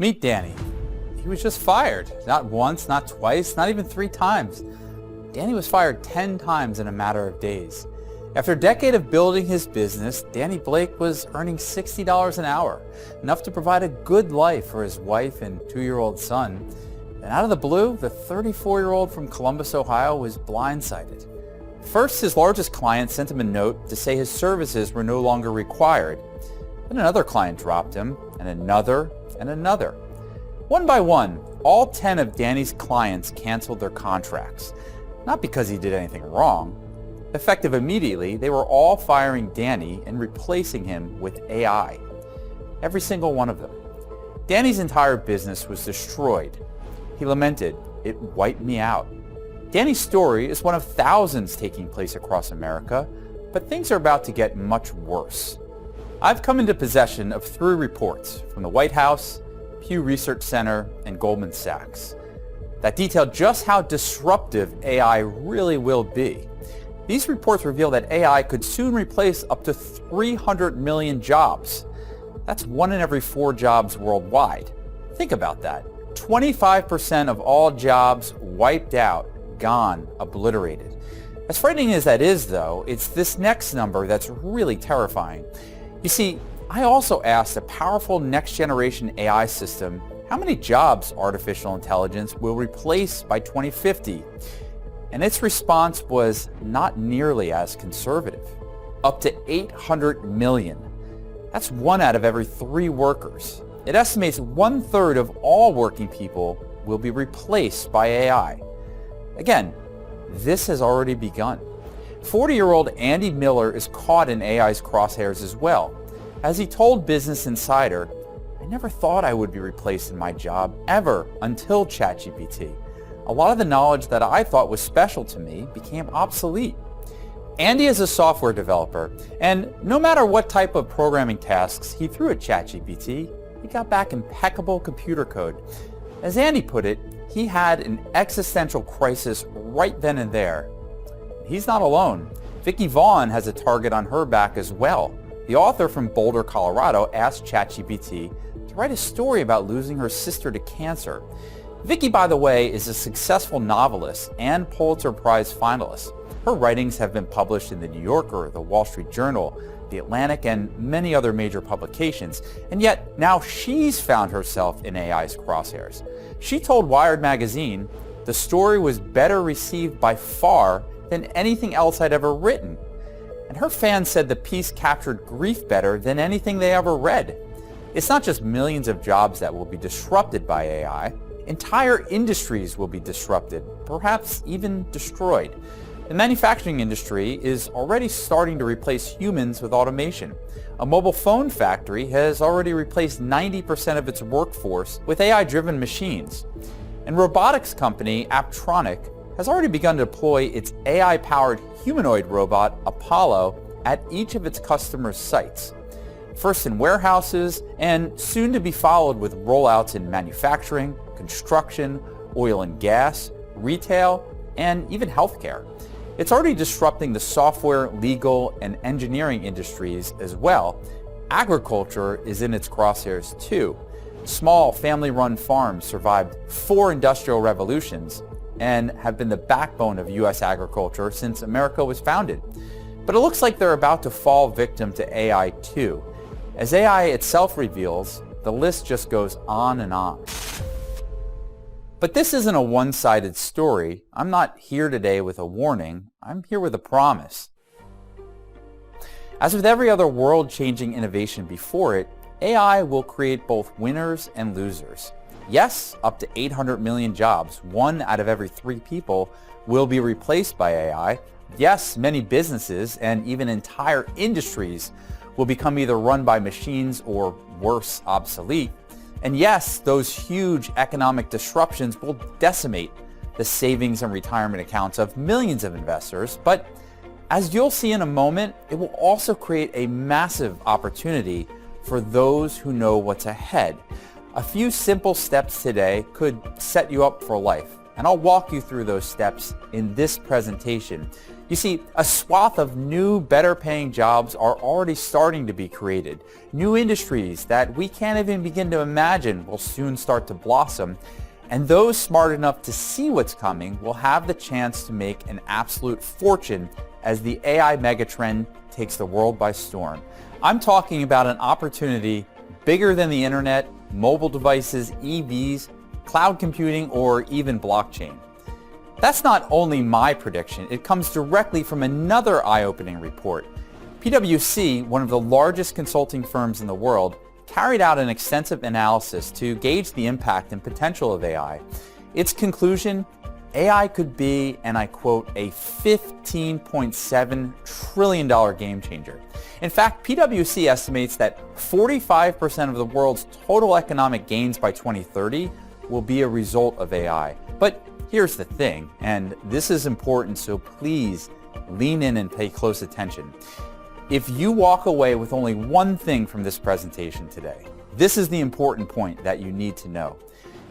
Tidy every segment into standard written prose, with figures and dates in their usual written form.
Meet Danny. He was just fired. Not once, not twice, not even 3 times. Danny was fired 10 times in a matter of days. After a decade of building his business, Danny Blake was earning $60 an hour, enough to provide a good life for his wife and 2-year-old son. And out of the blue, the 34-year-old from Columbus, Ohio was blindsided. First, his largest client sent him a note to say his services were no longer required. Then another client dropped him, and another, and another. One by one, all 10 of Danny's clients canceled their contracts. Not because he did anything wrong. Effective immediately, they were all firing Danny and replacing him with AI. Every single one of them. Danny's entire business was destroyed. He lamented, "It wiped me out." Danny's story is one of thousands taking place across America, but things are about to get much worse. I've come into possession of 3 reports from the White House, Pew Research Center, and Goldman Sachs that detail just how disruptive AI really will be. These reports reveal that AI could soon replace up to 300 million jobs. That's 1 in every 4 jobs worldwide. Think about that. 25% of all jobs wiped out, gone, obliterated. As frightening as that is, though, it's this next number that's really terrifying. You see, I also asked a powerful next-generation AI system how many jobs artificial intelligence will replace by 2050. And its response was not nearly as conservative. Up to 800 million. That's 1 out of every 3 workers. It estimates 1/3 of all working people will be replaced by AI. Again, this has already begun. 40-year-old Andy Miller is caught in AI's crosshairs as well. As he told Business Insider, "I never thought I would be replaced in my job, ever, until ChatGPT. A lot of the knowledge that I thought was special to me became obsolete." Andy is a software developer, and no matter what type of programming tasks he threw at ChatGPT, he got back impeccable computer code. As Andy put it, he had an existential crisis right then and there. He's not alone. Vicki Vaughn has a target on her back as well. The author from Boulder, Colorado asked ChatGPT to write a story about losing her sister to cancer. Vicki, by the way, is a successful novelist and Pulitzer Prize finalist. Her writings have been published in The New Yorker, The Wall Street Journal, The Atlantic, and many other major publications. And yet, now she's found herself in AI's crosshairs. She told Wired magazine, "The story was better received by far than anything else I'd ever written." And her fans said the piece captured grief better than anything they ever read. It's not just millions of jobs that will be disrupted by AI. Entire industries will be disrupted, perhaps even destroyed. The manufacturing industry is already starting to replace humans with automation. A mobile phone factory has already replaced 90% of its workforce with AI-driven machines. And robotics company Apptronik has already begun to deploy its AI-powered humanoid robot Apollo at each of its customers' sites. First in warehouses, and soon to be followed with rollouts in manufacturing, construction, oil and gas, retail, and even healthcare. It's already disrupting the software, legal, and engineering industries as well. Agriculture is in its crosshairs too. Small family-run farms survived 4 industrial revolutions and have been the backbone of U.S. agriculture since America was founded. But it looks like they're about to fall victim to AI too. As AI itself reveals, the list just goes on and on. But this isn't a one-sided story. I'm not here today with a warning. I'm here with a promise. As with every other world-changing innovation before it, AI will create both winners and losers. Yes, up to 800 million jobs, 1 out of every 3 people, will be replaced by AI. Yes, many businesses and even entire industries will become either run by machines or, worse, obsolete. And yes, those huge economic disruptions will decimate the savings and retirement accounts of millions of investors. But as you'll see in a moment, it will also create a massive opportunity for those who know what's ahead. A few simple steps today could set you up for life. and I'll walk you through those steps in this presentation. You see, a swath of new, better paying jobs are already starting to be created. New industries that we can't even begin to imagine will soon start to blossom. And those smart enough to see what's coming will have the chance to make an absolute fortune as the AI megatrend takes the world by storm. I'm talking about an opportunity bigger than the internet, mobile devices, EVs, cloud computing, or even blockchain. That's not only my prediction, it comes directly from another eye-opening report. PwC, one of the largest consulting firms in the world, carried out an extensive analysis to gauge the impact and potential of AI. Its conclusion, AI could be, and I quote, a $15.7 trillion game changer. In fact, PwC estimates that 45% of the world's total economic gains by 2030 will be a result of AI. But here's the thing, and this is important, so please lean in and pay close attention. If you walk away with only one thing from this presentation today, this is the important point that you need to know.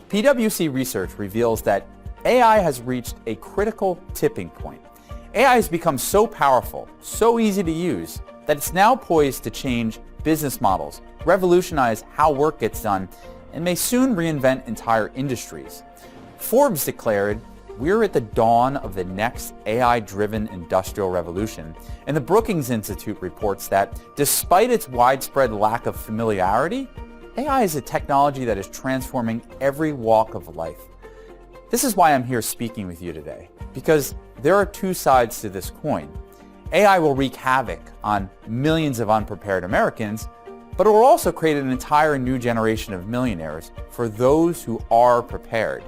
PwC research reveals that AI has reached a critical tipping point. AI has become so powerful, so easy to use, that it's now poised to change business models, revolutionize how work gets done, and may soon reinvent entire industries. Forbes declared, "We're at the dawn of the next AI-driven industrial revolution." And the Brookings Institute reports that despite its widespread lack of familiarity, AI is a technology that is transforming every walk of life. This is why I'm here speaking with you today, because there are two sides to this coin. AI will wreak havoc on millions of unprepared Americans, but it will also create an entire new generation of millionaires for those who are prepared.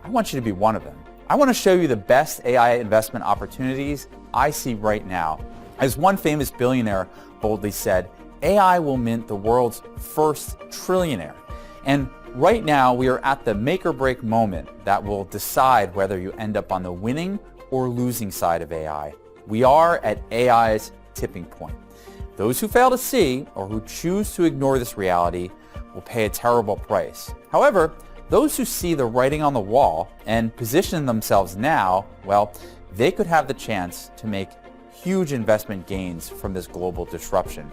I want you to be one of them. I want to show you the best AI investment opportunities I see right now. As one famous billionaire boldly said, AI will mint the world's first trillionaire. And right now we are at the make or break moment that will decide whether you end up on the winning or losing side of AI. We are at AI's tipping point. Those who fail to see or who choose to ignore this reality will pay a terrible price. However, those who see the writing on the wall and position themselves now, well, they could have the chance to make huge investment gains from this global disruption.